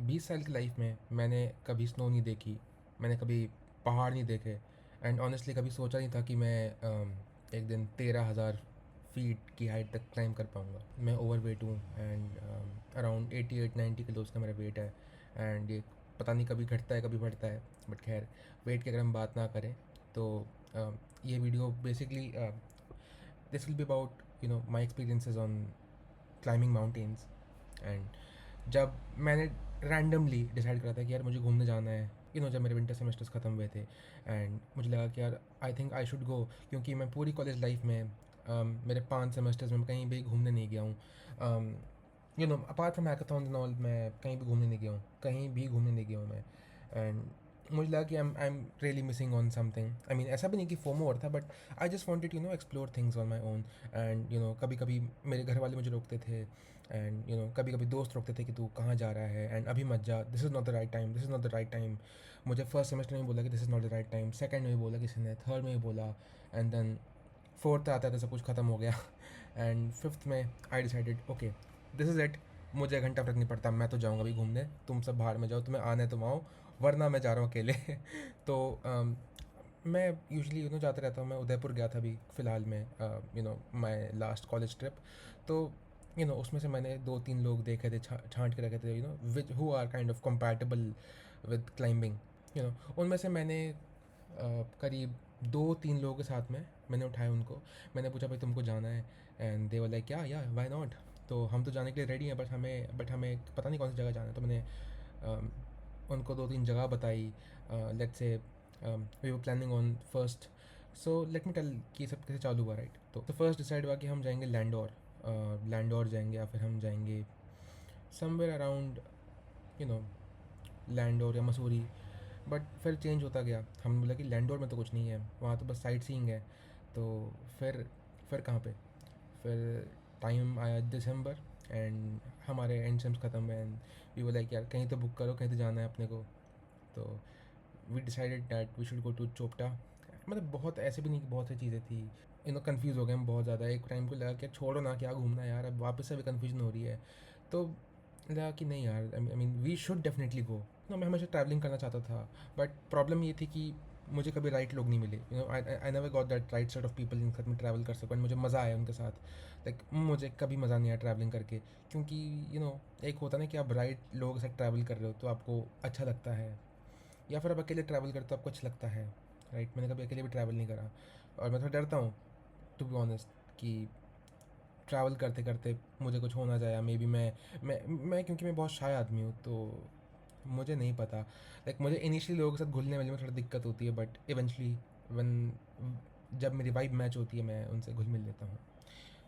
20 साल की लाइफ में मैंने कभी स्नो नहीं देखी, मैंने कभी पहाड़ नहीं देखे एंड ऑनेस्टली कभी सोचा नहीं था कि मैं एक दिन 13,000 फीट की हाइट तक क्लाइम कर पाऊँगा। मैं ओवरवेट हूँ एंड अराउंड 88-90 किलोज़ का मेरा वेट है एंड ये पता नहीं कभी घटता है कभी बढ़ता है। बट खैर, वेट की अगर हम बात ना करें तो ये video basically this will be about my experiences on climbing mountains. And जब मैंने रैंडमली डिसाइड करा था कि यार मुझे घूमने जाना है, जब मेरे विंटर सेमेस्टर्स ख़त्म हुए थे एंड मुझे लगा कि यार I think I should go, क्योंकि मैं पूरी कॉलेज लाइफ में मेरे 5 सेमेस्टर्स में मैं कहीं भी घूमने नहीं गया हूँ। Apart from hackathons and all, मैं कहीं भी घूमने नहीं गया हूँ, कहीं भी घूमने नहीं गया हूँ मैं। एंड मुझे लगा कि I am really missing on something. I mean ऐसा भी नहीं कि फोमो और था, but I just wanted explore things on my own. And कभी कभी मेरे घर वाले मुझे रोकते थे एंड कभी कभी दोस्त रोकते थे कि तू कहाँ जा रहा है एंड अभी मत जा, this is not the right time, this is not the right time. मुझे फर्स्ट सेमेस्टर में बोला कि this is not the right time, second में भी बोला किसी ने, थर्ड में भी बोला एंड देन फोर्थ आता था सब कुछ ख़त्म हो गया एंड फिफ्थ में I decided okay, this is it. मुझे घंटा फर्क नहीं पड़ता, मैं तो जाऊँगा अभी घूमने, तुम सब बाहर में जाओ, तुम्हें आना है तुम आओ, वरना मैं जा रहा हूँ अकेले तो मैं यूजुअली जाता रहता हूँ। मैं उदयपुर गया था अभी फ़िलहाल में, माय लास्ट कॉलेज ट्रिप। तो उसमें से मैंने 2-3 लोग देखे थे, छाँट के रखे थे, which who are kind of compatible with climbing. उनमें से मैंने करीब 2-3 लोगों के साथ में मैंने उठाया उनको। मैंने पूछा भाई तुमको जाना है एंड दे वर लाइक या व्हाई नॉट। तो हम तो जाने के लिए रेडी हैं, बट हमें पता नहीं कौन सी जगह जाना है। तो मैंने um, उनको 2-3 जगह बताई। Let's say we were planning on first, so let me tell कि ये सब कैसे चालू हुआ, राइट। तो फर्स्ट डिसाइड हुआ कि हम जाएंगे लैंडोर, लैंडोर जाएंगे या फिर हम जाएंगे somewhere around you know Landour या मसूरी। बट फिर चेंज होता गया, हमने बोला कि लैंडोर में तो कुछ नहीं है, वहाँ तो बस साइट सीइंग है। तो फिर कहाँ पे, फिर टाइम आया दिसंबर एंड हमारे एंड सेम्स ख़त्म हुए एंड वी वो लाइक यार कहीं तो बुक करो, कहीं तो जाना है अपने को। तो we decided that we should go to Chopta. मतलब बहुत ऐसे भी नहीं कि बहुत सी चीज़ें थी, कन्फ्यूज़ हो गए हम बहुत ज़्यादा। एक टाइम को लगा कि छोड़ो ना, क्या घूमना है यार, अब वापस से भी कन्फ्यूजन हो रही है। तो लगा कि नहीं यार, I mean we should definitely go. मैं हमेशा ट्रैवलिंग करना चाहता था, बट प्रॉब्लम ये थी कि मुझे कभी राइट लोग नहीं मिले। I never got that right set of people जिनके साथ मैं ट्रैवल कर सकूँ एंड मुझे मज़ा आया उनके साथ। लाइक मुझे कभी मज़ा नहीं आया ट्रैवलिंग करके, क्योंकि एक होता ना कि आप राइट लोगों के साथ ट्रैवल कर रहे हो तो आपको अच्छा लगता है, या फिर आप अकेले ट्रैवल करते हो आपको अच्छा लगता है, राइट। मैंने कभी अकेले भी ट्रैवल नहीं करा और मैं थोड़ा डरता हूँ, टू बी ऑनेस्ट, कि ट्रैवल करते करते मुझे कुछ हो ना जाए। मे बी मैं क्योंकि मैं बहुत शाय आदमी हूँ, तो मुझे नहीं पता। लाइक मुझे इनिशियली लोगों के साथ घुलने मिलने में थोड़ी दिक्कत होती है, बट इवेंचुअली वन जब मेरी वाइब मैच होती है मैं उनसे घुल मिल लेता हूँ।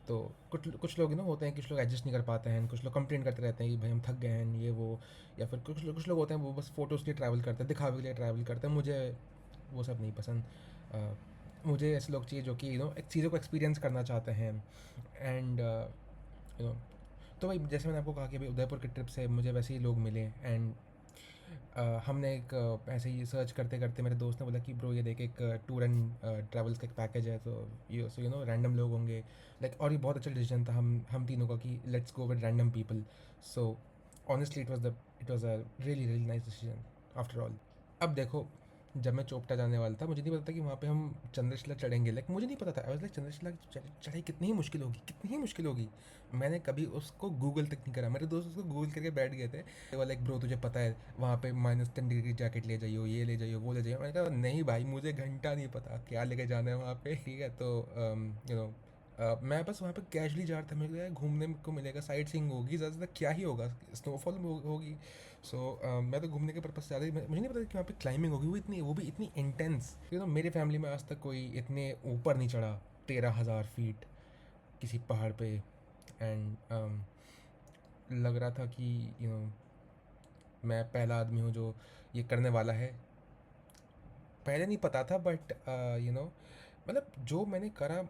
तो कुछ कुछ लोग होते हैं, कुछ लोग एडजस्ट नहीं कर पाते हैं, कुछ लोग कंप्लेंट करते रहते हैं कि भाई हम थक गए हैं ये वो। या फिर कुछ लोग होते हैं वो बस फ़ोटोज़ के लिए ट्रैवल करते हैं, दिखावे के लिए ट्रैवल करते हैं। मुझे वो सब नहीं पसंद। अ, मुझे ऐसे लोग चाहिए जो कि एक चीज़ों को एक्सपीरियंस करना चाहते हैं एंड यू नो तो भाई जैसे मैंने आपको कहा कि अभी उदयपुर की ट्रिप से मुझे वैसे ही लोग मिले एंड हमने एक ऐसे ही सर्च करते करते मेरे दोस्त ने बोला कि ब्रो ये देख, एक टूर एंड ट्रैवल्स का एक पैकेज है, तो ये सो रैंडम लोग होंगे। लाइक और ये बहुत अच्छा डिसीजन था हम तीनों का कि let's go with random people. So honestly it was a really really nice decision after all. अब देखो, जब मैं चोपटा जाने वाला था मुझे नहीं पता था कि वहाँ पे हम चंद्रशिला चढ़ेंगे। लाइक मुझे नहीं पता था, आई वाज लाइक चंद्रशिला की चढ़ाई कितनी ही मुश्किल होगी, कितनी ही मुश्किल होगी। मैंने कभी उसको गूगल तक नहीं करा, मेरे दोस्त उसको गूगल करके बैठ गए थे। वो लाइक ब्रो तुझे पता है वहाँ पे -10 डिग्री जैकेट ले जाइयो, ये ले जाइयो, वो ले जाइयो। मैंने कहा नहीं भाई, मुझे घंटा नहीं पता क्या लेके जाना है वहाँ पे, ठीक है। तो यू नो मैं बस वहाँ पे कैजुअली जा रहा था, मेरे को यार घूमने को मिलेगा, साइट सीइंग होगी, ज़्यादा से ज़्यादा क्या ही होगा, स्नोफॉल होगी। सो मैं तो घूमने के पर्पज़ से ज़्यादा ही, मुझे नहीं पता कि वहाँ पे क्लाइंबिंग होगी, वो भी इतनी इंटेंस। मेरे फैमिली में आज तक कोई इतने ऊपर नहीं चढ़ा, 13,000 फीट किसी पहाड़ पे। एंड लग रहा था कि मैं पहला आदमी हूँ जो ये करने वाला है। पहले नहीं पता था, बट मतलब जो मैंने करा,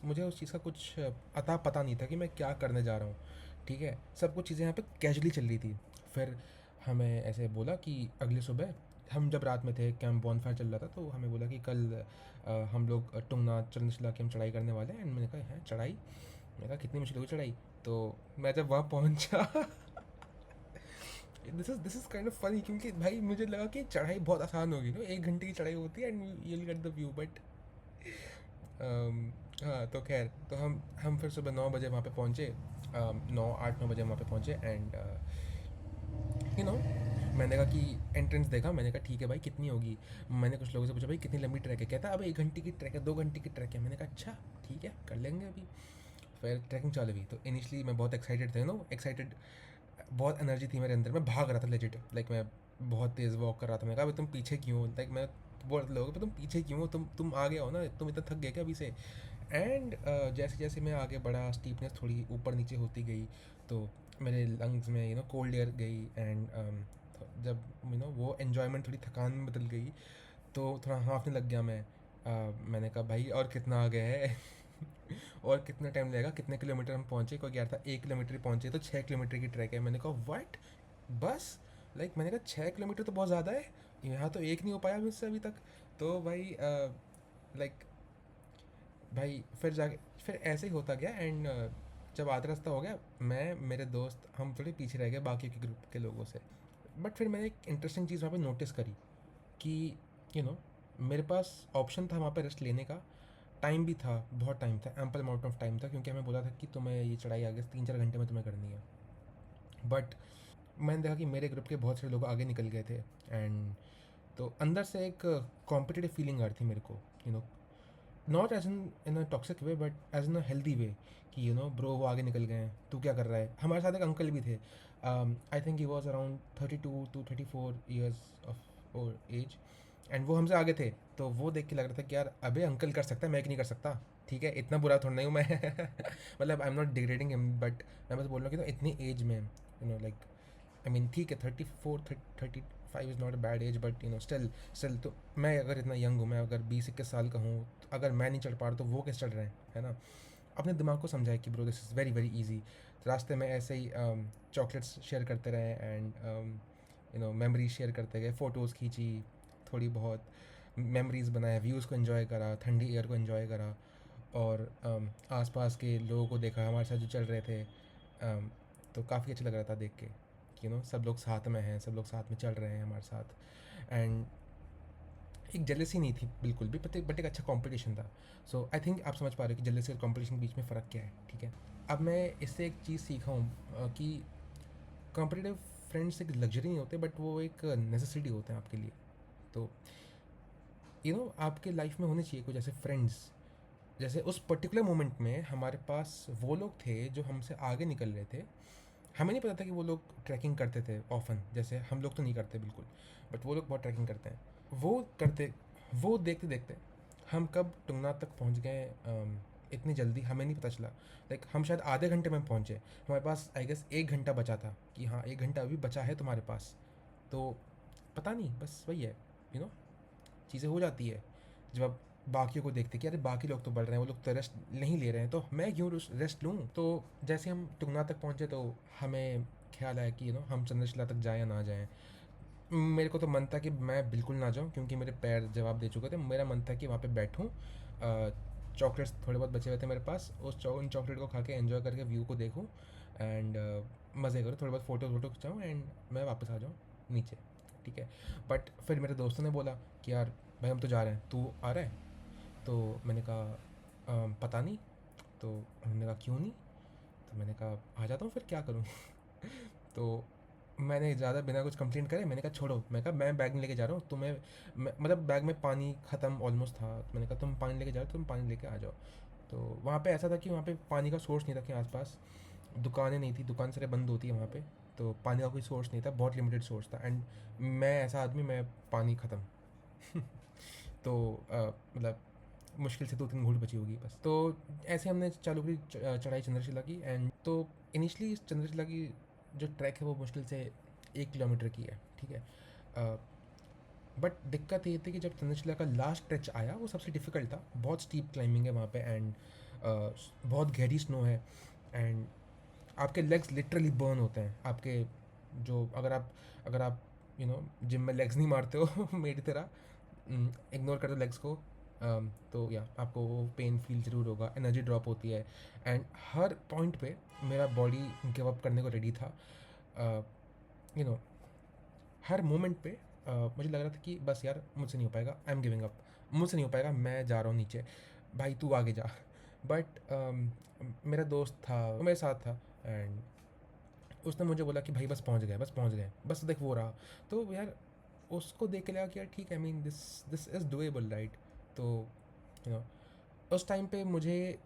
मुझे उस चीज़ का कुछ अता पता नहीं था कि मैं क्या करने जा रहा हूँ, ठीक है। सब कुछ चीज़ें यहाँ पे कैजुअली चल रही थी। फिर हमें ऐसे बोला कि अगले सुबह, हम जब रात में थे, कैंप बॉनफायर चल रहा था, तो हमें बोला कि कल हम लोग टुंगनाथ चंद्रशिला की हम चढ़ाई करने वाले हैं। एंड मैंने कहा है चढ़ाई, मैंने कहा कितनी मुश्किल होगी चढ़ाई। तो मैं जब वहाँ पहुँचा this is kind of funny, क्योंकि भाई मुझे लगा कि चढ़ाई बहुत आसान होगी, 1 घंटे की चढ़ाई होती है and you will get the view, but हाँ, तो खैर, तो हम फिर सुबह 9 बजे वहाँ पे पहुँचे, 9 8 9 बजे वहाँ पे पहुँचे एंड यू नो मैंने कहा कि एंट्रेंस देखा, मैंने कहा ठीक है भाई कितनी होगी, मैंने कुछ लोगों से पूछा भाई कितनी लंबी ट्रैक है, कहता अब 1 घंटे की ट्रैक है, 2 घंटे की ट्रैक है, मैंने कहा अच्छा ठीक है कर लेंगे अभी। फिर ट्रैकिंग चालू हुई, तो इनिशियली मैं बहुत एक्साइटेड था, एक्साइटेड, बहुत एनर्जी थी मेरे अंदर, मैं भाग रहा था लेजिट, लाइक मैं बहुत तेज़ वॉक कर रहा था, मैंने कहा भाई तुम पीछे क्यों हो, लाइक मैं बोल रहे लोगों तुम पीछे क्यों हो, तुम आगे हो ना, तुम इतना थक गए क्या अभी से। एंड जैसे जैसे मैं आगे बढ़ा, स्टीपनेस थोड़ी ऊपर नीचे होती गई, तो मेरे लंग्स में कोल्ड एयर गई एंड जब वो एन्जॉयमेंट थोड़ी थकान में बदल गई, तो थोड़ा हाँफने लग गया मैं। मैंने कहा भाई और कितना आगे है और कितना टाइम लगेगा, कितने किलोमीटर हम पहुँचे, कोई कह रहा था 1 किलोमीटर ही पहुँचे, तो 6 किलोमीटर की ट्रैक है, मैंने कहा व्हाट, बस, लाइक मैंने कहा 6 किलोमीटर तो बहुत ज़्यादा है, यहाँ तो एक नहीं हो पाया मुझसे अभी तक। तो भाई लाइक भाई फिर जाके फिर ऐसे ही होता गया एंड जब आधा रास्ता हो गया, मैं मेरे दोस्त हम थोड़े पीछे रह गए बाकी के ग्रुप के लोगों से। बट फिर मैंने एक इंटरेस्टिंग चीज़ वहाँ पे नोटिस करी कि यू नो मेरे पास ऑप्शन था वहाँ पे रेस्ट लेने का, टाइम भी था, बहुत टाइम था, एम्पल अमाउंट ऑफ टाइम था, क्योंकि हमें बोला था कि तुम्हें ये चढ़ाई आगे 3 4 घंटे में तुम्हें करनी है। बट मैंने देखा कि मेरे ग्रुप के बहुत सारे लोग आगे निकल गए थे एंड तो अंदर से एक कॉम्पिटिटिव फीलिंग आ रही थी मेरे को, you know not as in a toxic way but as in a healthy way, कि ब्रो वो आगे निकल गए हैं, तू क्या कर रहा है। हमारे साथ एक अंकल भी थे, I think he was around 32 to 34 years of age, and वो हमसे आगे थे, तो वो देख के लग रहा था कि यार अबे अंकल कर सकता है, मैं क्यों नहीं कर सकता, ठीक है इतना बुरा थोड़ा नहीं हूँ मैं मतलब I am not degrading him, but मैं बस बोल रहा हूँ कि इतनी एज में लाइक आई मीन ठीक है 34 35 is not a bad age, but still तो मैं अगर इतना यंग हूँ, मैं अगर 20 21 साल का हूँ, तो अगर मैं नहीं चढ़ पा रहा तो वो कैसे चढ़ रहे हैं, है ना। अपने दिमाग को समझाए कि bro this is very very easy. रास्ते में ऐसे ही चॉकलेट्स शेयर करते रहे एंड मेमोरीज शेयर करते गए, फ़ोटोज़ खींची, थोड़ी बहुत मेमोरीज़ बनाए, व्यूज़ को एंजॉय करा, ठंडी एयर को एंजॉय करा, और आसपास के लोगों को देखा हमारे साथ जो चल रहे थे, तो काफ़ी अच्छा लग रहा था देख के कि सब लोग साथ में हैं, सब लोग साथ में चल रहे हैं हमारे साथ, एंड एक जेलसी नहीं थी बिल्कुल भी, बट एक अच्छा कंपटीशन था। सो आई थिंक आप समझ पा रहे हो कि जेलसी और कंपटीशन के बीच में फ़र्क क्या है, ठीक है। अब मैं इससे एक चीज़ सीखा हूँ कि कॉम्पिटिटिव फ्रेंड्स एक लग्जरी नहीं होते, बट वो एक नेसेसिटी होते हैं आपके लिए। तो आपके लाइफ में होने चाहिए कुछ ऐसे फ्रेंड्स, जैसे उस पर्टिकुलर मोमेंट में हमारे पास वो लोग थे जो हमसे आगे निकल रहे थे। हमें नहीं पता था कि वो लोग ट्रैकिंग करते थे ऑफन, जैसे हम लोग तो नहीं करते बिल्कुल, बट वो लोग बहुत ट्रैकिंग करते हैं। वो करते वो देखते देखते हम कब टुंगनाथ तक पहुंच गए, इतनी जल्दी हमें नहीं पता चला। लाइक हम शायद आधे घंटे में पहुंचे, हमारे पास आई गेस 1 घंटा बचा था, कि हाँ 1 घंटा अभी बचा है तुम्हारे पास। तो पता नहीं, बस वही है, यू नो चीज़ें हो जाती है जब आप बाकियों को देखते कि अरे बाकी लोग तो बढ़ रहे हैं, वो लोग तो रेस्ट नहीं ले रहे हैं, तो मैं क्यों रेस्ट लूँ। तो जैसे हम टुंगनाथ तक पहुँचे तो हमें ख्याल आया कि हम चंद्रशिला तक जाएँ या ना जाएँ। मेरे को तो मन था कि मैं बिल्कुल ना जाऊँ, क्योंकि मेरे पैर जवाब दे चुके थे। मेरा मन था कि वहाँ पे बैठूँ, चॉकलेट्स थोड़े बहुत बचे हुए थे मेरे पास, उन चॉकलेट को खा के एंजॉय करके व्यू को देखूँ एंड मज़े करूँ, थोड़े बहुत फ़ोटो खिंचाऊँ एंड मैं वापस आ जाऊँ नीचे, ठीक है। बट फिर मेरे दोस्तों ने बोला कि यार भाई हम तो जा रहे हैं, तू आ रहा है। तो मैंने कहा पता नहीं। तो उन्होंने कहा क्यों नहीं। तो मैंने कहा आ जाता हूँ फिर क्या करूँ तो मैंने ज़्यादा बिना कुछ कंप्लेंट करे मैंने कहा छोड़ो, मैं कहा मैं बैग नहीं लेके जा रहा हूँ तुम्हें, मतलब बैग में पानी ख़त्म ऑलमोस्ट था, तो मैंने कहा तुम पानी लेके जा रहे हो, तुम पानी लेके आ जाओ। तो वहाँ पे ऐसा था कि वहाँ पे पानी का सोर्स नहीं था, कि आसपास दुकानें नहीं थी, दुकान सारे बंद होती है वहाँ पे, तो पानी का कोई सोर्स नहीं था, बहुत लिमिटेड सोर्स था, एंड मैं ऐसा आदमी, मैं पानी ख़त्म तो मतलब मुश्किल से 2 3 घूंट बची होगी बस। तो ऐसे हमने चालू करी चढ़ाई चंद्रशिला की, एंड तो इनिशियली इस चंद्रशिला की जो ट्रैक है वो मुश्किल से 1 किलोमीटर की है, ठीक है। बट दिक्कत ये थी कि जब चंद्रशिला का लास्ट स्ट्रेच आया वो सबसे डिफ़िकल्ट था, बहुत स्टीप क्लाइंबिंग है वहाँ पे, एंड बहुत गहरी स्नो है, एंड आपके लेग्स लिटरली बर्न होते हैं आपके, जो अगर आप जिम में लेग्स नहीं मारते हो मेरी तरह, इग्नोर कर दो लेग्स को, तो या आपको वो पेन फील ज़रूर होगा, एनर्जी ड्रॉप होती है, एंड हर पॉइंट पे मेरा बॉडी गिव अप करने को रेडी था। यू नो हर मोमेंट पे मुझे लग रहा था कि बस यार मुझसे नहीं हो पाएगा, आई एम गिविंग अप, मुझसे नहीं हो पाएगा, मैं जा रहा हूँ नीचे, भाई तू आगे जा। बट मेरा दोस्त था, वो मेरे साथ था, एंड उसने मुझे बोला कि भाई बस पहुँच गए, बस पहुँच गए, बस देख वो रहा। तो यार उसको देख के लगा कि यार ठीक है, I mean this this is doable, right? तो यू नो उस टाइम पे मुझे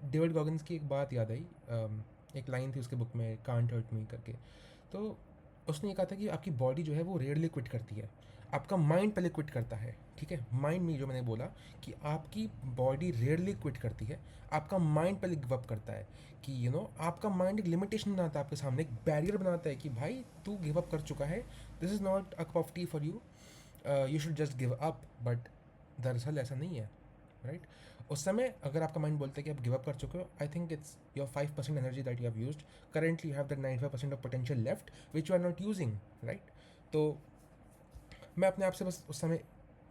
डेविड गॉगिन्स की एक बात याद आई। एक लाइन थी उसके बुक में, कांट हर्ट मी करके। तो उसने ये कहा था कि आपकी बॉडी जो है वो रेयरली क्विट करती है, आपका माइंड पहले क्विट करता है, ठीक है? माइंड में जो मैंने बोला कि आपकी बॉडी रेयरली क्विट करती है, आपका माइंड पहले गिव अप करता है। कि आपका माइंड एक लिमिटेशन बनाता है आपके सामने, एक बैरियर बनाता है कि भाई तू गिव अप कर चुका है, this is not a cup of T for you, you should just give up. But दरअसल ऐसा नहीं है, राइट? उस समय अगर आपका माइंड बोलता है कि आप गिव अप कर चुके हो, I think it's your 5% energy that you have used, currently you have that 95% of potential left which you are not using, right? तो मैं अपने आप से बस उस समय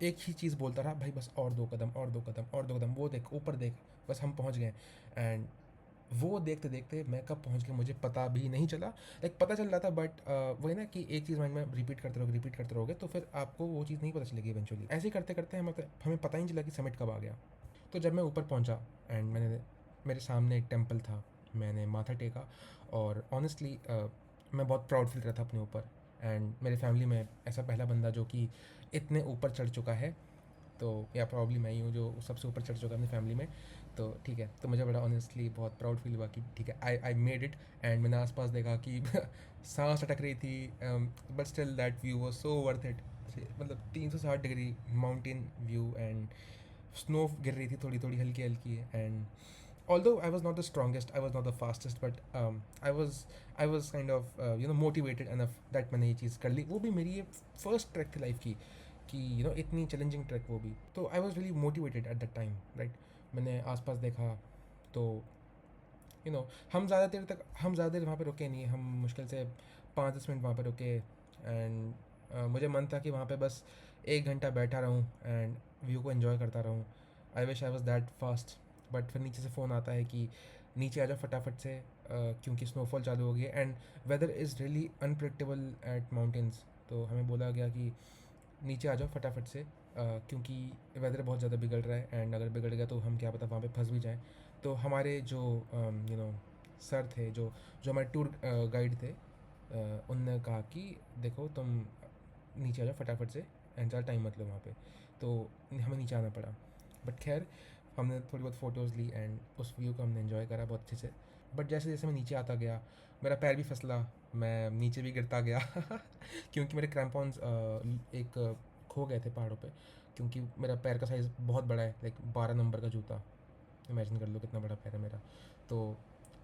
एक ही चीज़ बोलता रहा, भाई बस और 2 कदम, और 2 कदम, और 2 कदम, वो देख, ऊपर देख, बस हम पहुंच गए। एंड वो देखते देखते मैं कब पहुंच गया मुझे पता भी नहीं चला। लाइक पता चल रहा था, बट वही ना कि एक चीज़ माइंड में रिपीट करते रहोगे तो फिर आपको वो चीज़ नहीं पता चलेगी इवेंचुअली। ऐसे ही करते करते हमें पता ही नहीं चला कि समिट कब आ गया। तो जब मैं ऊपर पहुंचा, एंड मेरे सामने एक टेम्पल था, मैंने माथा टेका, और ऑनेस्टली मैं बहुत प्राउड फील कर रहा था अपने ऊपर। एंड मेरे फैमिली में ऐसा पहला बंदा जो कि इतने ऊपर चढ़ चुका है, तो या प्रॉब्ली मैं ही हूँ जो सबसे ऊपर चढ़ चुका है अपनी फैमिली में। तो ठीक है, तो मुझे बड़ा ऑनेस्टली बहुत प्राउड फील हुआ कि ठीक है, आई आई मेड इट। एंड मैंने आसपास देखा कि सांस अटक रही थी, but still that view was so worth it. मतलब 360 degree mountain view, and snow गिर रही थी थोड़ी थोड़ी, हल्की हल्की। And although I was not the strongest, I was not the fastest, but I was kind of motivated enough that मैंने ये चीज़ कर ली। वो भी मेरी ये फर्स्ट ट्रैक थी लाइफ की, कि इतनी चैलेंजिंग ट्रैक वो भी। तो I was really motivated at that time, right? मैंने आसपास देखा, तो हम ज़्यादा देर वहाँ पे रुके नहीं, हम मुश्किल से 5-10 मिनट वहाँ पे रुके। एंड मुझे मन था कि वहाँ पे बस 1 घंटा बैठा रहूँ एंड व्यू को एंजॉय करता रहूँ। I wish I was that fast. But फिर नीचे से फ़ोन आता है कि नीचे आ जाओ फटाफट से, क्योंकि स्नोफॉल चालू हो गई है, and weather is really unpredictable at mountains. तो हमें बोला गया कि नीचे आ जाओ फटाफट से, क्योंकि वेदर बहुत ज़्यादा बिगड़ रहा है, एंड अगर बिगड़ गया तो हम क्या पता वहाँ पे फंस भी जाएं। तो हमारे जो सर थे, जो जो हमारे टूर गाइड थे, उनने कहा कि देखो तुम नीचे आ जाओ फटाफट से, एंड ज़्यादा टाइम मत लो वहाँ पे। तो हमें नीचे आना पड़ा। बट खैर, हमने थोड़ी बहुत फ़ोटोज़ ली, एंड उस व्यू को हमने एंजॉय करा बहुत अच्छे से। बट जैसे जैसे मैं नीचे आता गया, मेरा पैर भी फिसला, मैं नीचे भी गिरता गया क्योंकि मेरे क्रैम्पॉन्स एक खो गए थे पहाड़ों पे, क्योंकि मेरा पैर का साइज़ बहुत बड़ा है, लाइक 12 नंबर का जूता, इमेजिन कर लो कितना बड़ा पैर है मेरा। तो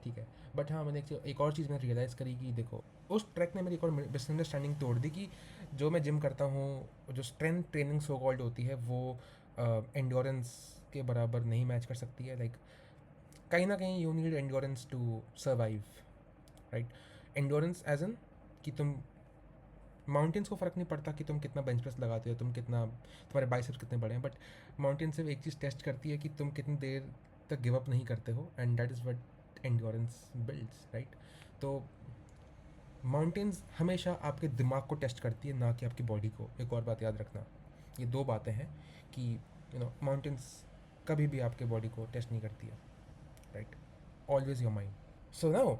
ठीक है। बट हाँ, मैंने एक और चीज़ मैंने रियलाइज़ करी कि देखो, उस ट्रैक ने मेरी एक और मिसअंडरस्टैंडिंग तोड़ दी कि जो मैं जिम करता हूँ, जो स्ट्रेंथ ट्रेनिंग सो कॉल्ड होती है, वो एंडोरेंस के बराबर नहीं मैच कर सकती है। लाइक कहीं ना कहीं you need endurance to survive, right? Endurance as an कि तुम माउंटेन्स को फ़र्क नहीं पड़ता कि तुम कितना बेंच प्रेस लगाते हो, तुम्हारे बाइसेप्स कितने बड़े हैं, बट माउंटेन सिर्फ एक चीज़ टेस्ट करती है कि तुम कितनी देर तक गिव अप नहीं करते हो, and that is what endurance builds, right? तो माउंटेन्स हमेशा आपके दिमाग को टेस्ट करती है, ना कि आपकी बॉडी को। एक और बात याद रखना, ये दो बातें हैं कि माउंटेन्स कभी भी आपके बॉडी को टेस्ट नहीं करती है, right? Always your mind. So now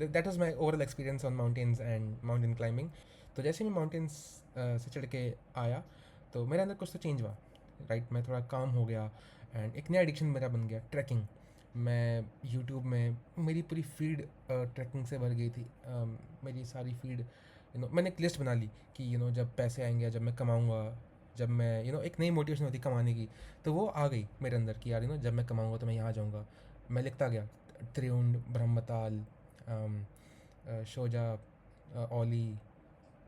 that was my overall experience on mountains and mountain climbing. तो जैसे मैं माउंटेन्स से चढ़ के आया, तो मेरे अंदर कुछ तो चेंज हुआ, राइट? मैं थोड़ा काम हो गया, एंड एक नया एडिक्शन मेरा बन गया, ट्रैकिंग। मैं यूट्यूब में मेरी पूरी फीड ट्रैकिंग से भर गई थी। मेरी सारी फीड, मैंने एक लिस्ट बना ली कि जब पैसे आएंगे, जब मैं कमाऊँगा, जब मैं एक नई मोटिवेशन होती कमाने की, तो वो आ गई मेरे अंदर कि यार जब मैं कमाऊँगा तो मैं यहाँ जाऊँगा। मैं लिखता गया, त्रिउंड, ब्रह्मताल, शोजा, औली,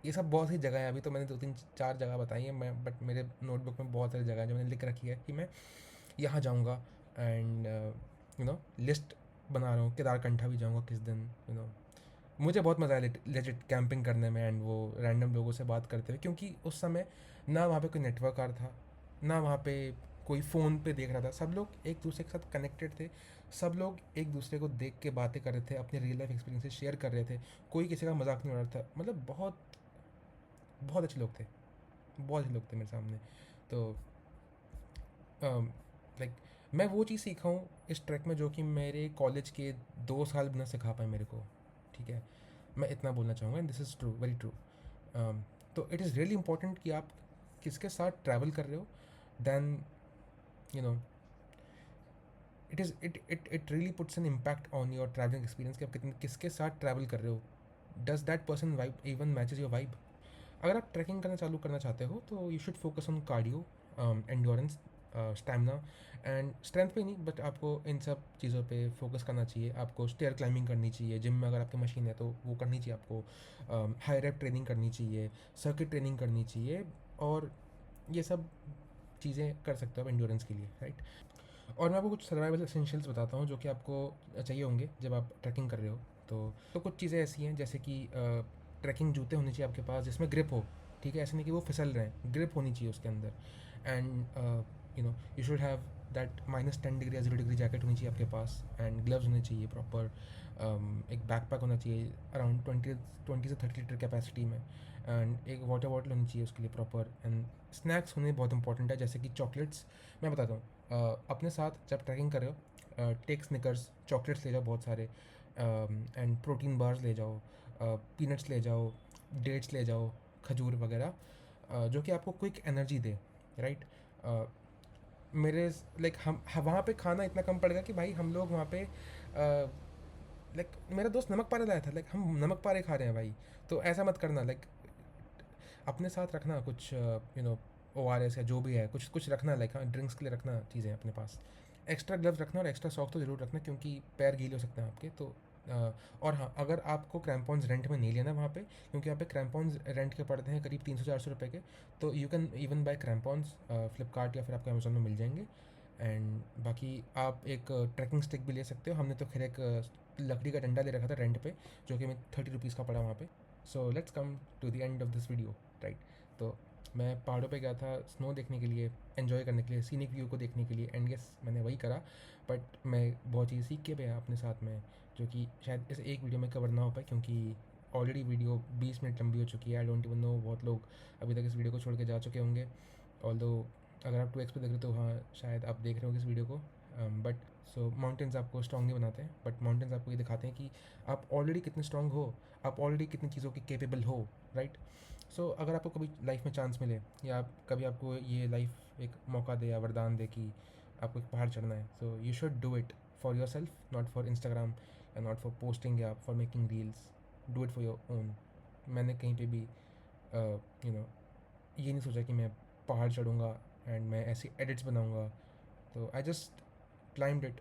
ये सब बहुत सी जगह है। अभी तो मैंने 2-3-4 जगह बताई हैं मैं, बट मेरे नोटबुक में बहुत सारी जगह है जो मैंने लिख रखी है कि मैं यहाँ जाऊँगा। एंड लिस्ट बना रहा हूँ, केदारकंठा भी जाऊँगा किस दिन। मुझे बहुत मज़ा आया लेजिट कैंपिंग करने में, एंड वो रैंडम लोगों से बात करते हुए, क्योंकि उस समय ना वहाँ पे कोई नेटवर्क आ रहा था, ना वहाँ पे कोई फ़ोन पे देख रहा था। सब लोग एक दूसरे के साथ कनेक्टेड थे, सब लोग एक दूसरे को देख के बातें कर रहे थे, अपने रियल लाइफ एक्सपीरियंसेस शेयर कर रहे थे, कोई किसी का मजाक नहीं उड़ा रहा था। मतलब बहुत बहुत अच्छे लोग थे, बहुत अच्छे लोग थे मेरे सामने। तो लाइक मैं वो चीज़ सीखा हूँ इस ट्रैक में जो कि मेरे कॉलेज के 2 साल भी ना सिखा पाए मेरे को, ठीक है। मैं इतना बोलना चाहूँगा, and this is true, very true. तो इट इज़ रियली इंपॉर्टेंट कि आप किसके साथ ट्रैवल कर रहे हो, than you know it really puts an impact on your travelling experience कि आप कितने किसके साथ ट्रैवल कर रहे हो। Does that person vibe even matches your vibe. अगर आप ट्रैकिंग करना चालू करना चाहते हो तो you should focus on cardio, endurance, stamina and strength पे नहीं, बट आपको इन सब चीज़ों पे फोकस करना चाहिए। आपको स्टेयर क्लाइंबिंग करनी चाहिए, जिम में अगर आपकी मशीन है तो वो करनी चाहिए आपको, हाई रेप ट्रेनिंग करनी चाहिए, सर्किट ट्रेनिंग करनी चाहिए, और ये सब चीज़ें कर सकते हो आप एंड्योरेंस के लिए, राइट। और मैं आपको कुछ सर्वाइवल एसेंशियल्स बताता हूँ जो कि आपको चाहिए होंगे जब आप ट्रैकिंग कर रहे हो। तो कुछ चीज़ें ऐसी हैं जैसे कि ट्रैकिंग जूते होने चाहिए आपके पास जिसमें ग्रिप हो, ठीक है, ऐसे नहीं कि वो फिसल रहे हैं, ग्रिप होनी चाहिए उसके अंदर। And you should have that -10 degree या 0 डिग्री जैकेट होनी चाहिए आपके पास, एंड ग्लव्स होने चाहिए प्रॉपर। एक बैकपैक होना चाहिए अराउंड 20 से 30 लीटर कैपेसिटी में, एंड एक वाटर बॉटल होनी चाहिए उसके लिए प्रॉपर, एंड स्नैक्स होने बहुत इंपॉर्टेंट है जैसे कि चॉकलेट्स। मैं बताता हूँ, अपने साथ जब ट्रैकिंग कर रहे हो, टेक स्निकर्स, चॉकलेट्स ले जाओ बहुत सारे, एंड प्रोटीन बार्स ले जाओ, पीनट्स ले जाओ, डेट्स ले जाओ, खजूर वगैरह, जो कि आपको क्विक एनर्जी दे, राइट। मेरे लाइक हम वहाँ पे खाना इतना कम पड़ेगा कि भाई हम लोग वहाँ पे लाइक मेरा दोस्त नमक पारे लाया था, लाइक हम नमक पारे खा रहे हैं भाई। तो ऐसा मत करना, लाइक अपने साथ रखना कुछ, ORS या जो भी है, कुछ कुछ रखना, लाइक हाँ ड्रिंक्स के लिए रखना चीज़ें अपने पास। एक्स्ट्रा ग्लव्स रखना और एक्स्ट्रा सॉक्स तो ज़रूर रखना क्योंकि पैर गीले हो सकते हैं आपके। तो और हाँ, अगर आपको क्रैम्पॉन्स रेंट में नहीं लेना वहाँ पे, क्योंकि यहाँ पे क्रैम्पॉन्स रेंट के पड़ते हैं करीब 300-400 रुपये के, तो you can even buy crampons Flipkart या फिर आपको अमेजोन में मिल जाएंगे। एंड बाकी आप एक ट्रैकिंग स्टिक भी ले सकते हो। हमने तो खैर एक लकड़ी का डंडा ले रखा था रेंट पे, जो कि हमें 30 रुपीज़ का पड़ा वहाँ पे। So let's come to the end of this video, right. तो मैं पहाड़ों पे गया था स्नो देखने के लिए, एंजॉय करने के लिए, सीनिक व्यू को देखने के लिए, एंड यस मैंने वही करा। बट मैं बहुत चीज़ सीख के भी आया अपने साथ में, जो कि शायद इस एक वीडियो में कवर ना हो पाए क्योंकि ऑलरेडी वीडियो 20 मिनट लंबी हो चुकी है। आई डोंट इवन नो बहुत लोग अभी तक इस वीडियो को छोड़ के जा चुके होंगे। ऑल्दो अगर आप 2x पे देख रहे हो तो हाँ शायद आप देख रहे होंगे इस वीडियो को। बट सो माउंटेन्स आपको स्ट्रॉन्ग नहीं बनाते हैं, बट माउंटेन्स आपको ये दिखाते हैं कि आप ऑलरेडी कितने स्ट्रॉन्ग हो, आप ऑलरेडी कितनी चीज़ों के केपेबल हो, राइट। सो अगर आपको कभी लाइफ में चांस मिले या कभी आपको ये लाइफ एक मौका दे या वरदान दे कि आपको एक पहाड़ चढ़ना है, so you should do it for your self, not for Instagram या नॉट फॉर पोस्टिंग या for making reels. Do it for your own. मैंने कहीं पे भी ये नहीं सोचा कि मैं पहाड़ चढ़ूँगा एंड मैं ऐसी एडिट्स बनाऊँगा। तो आई जस्ट क्लाइम्ड इट।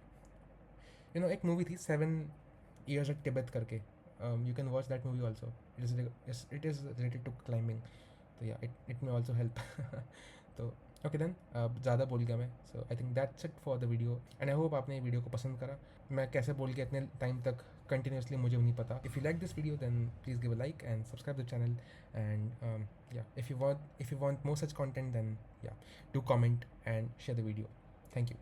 एक मूवी थी 7 years at Tibet करके, you can watch that movie also. It is related to climbing. तो yeah it may also help. तो ओके देन, ज़्यादा बोल गया मैं। So I think that's it for the video, and I hope आपने ये video को पसंद करा। मैं कैसे बोल गया इतने टाइम तक कंटिन्यूसली मुझे भी नहीं पता। If you like this video then please give a like and subscribe the channel, and yeah if you want more such content then yeah do comment and share the video. Thank you.